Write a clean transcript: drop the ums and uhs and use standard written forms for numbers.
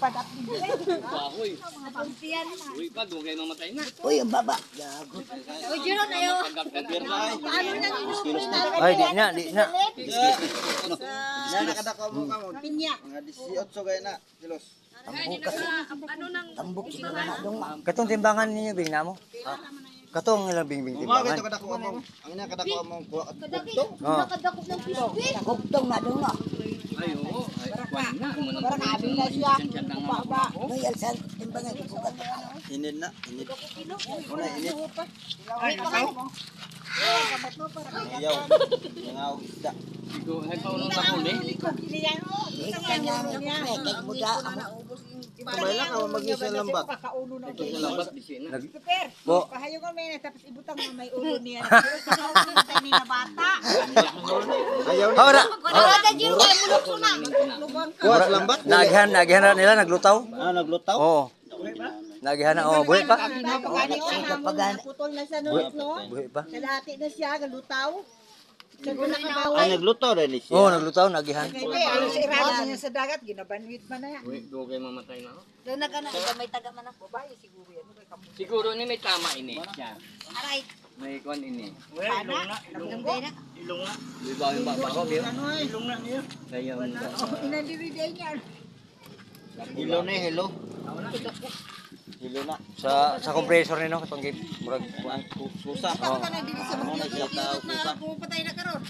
Bahoy. Uy pa, doon kayo mamatay na. Uy, ang baba. Gago. Uy, Jiro na yun. Paano na Ay, di na, di na. Yan nakadako mo ka mo. Pinya. Mga 18 gaya na kilos. Ano nang Tambok siguro na dong. Katong timbangan ninyo, bing na mo? Katong ilang bing Umaga timbangan? ito kadako mo. Ang ina kadako mo kuha at bugtong. Oh. nakadakop ng biskwit? Gugtong na dong. Ay, oo. Ay, kwan na. Parang abi na siya. May alsan, timbangan ikugat. Inid na, inid. Una inid. Ayaw. Nangaw isda. Nagpaunong na huli. Ikan na may kay muda. Kumay lang ka mag-isa lambat. Ito sa lambat, bisi na. Bo, Kahayo ko may tapos ibutang na may ulo niya. Pero ni na bata. Ayaw ni. hawara. Wala ka Jiro kay mulok na. Kuha sa lambat. Nagihan na nila, naglutaw. Naglutaw. Oo. Nagihan na, oh, buhay pa. Putol na sa nunit no. Buhay pa. Kalahati na siya, galutaw. Sabi na Ay naglutaw rin siya. Oo, naglutaw, nagihan. Kaya ano si Irada niya sa dagat, ginabanwit man na yan. Uy, doon kayo mamatay na. Doon na ka na, may taga man ako. Babae siguro yan. Siguro ni may tama ini. Siya. Aray, May kwan ini. sana. Nagdamday na. Di ba yung baba ko, Bill? Ilong na niya. Kaya yung... Inandividay niya. Hilo na hilo. Hilo na. Sa compressor nino, katong game. Murag, Susa. Ikaw ka na din sa mga Nagkataw susa. pumapatay na karon.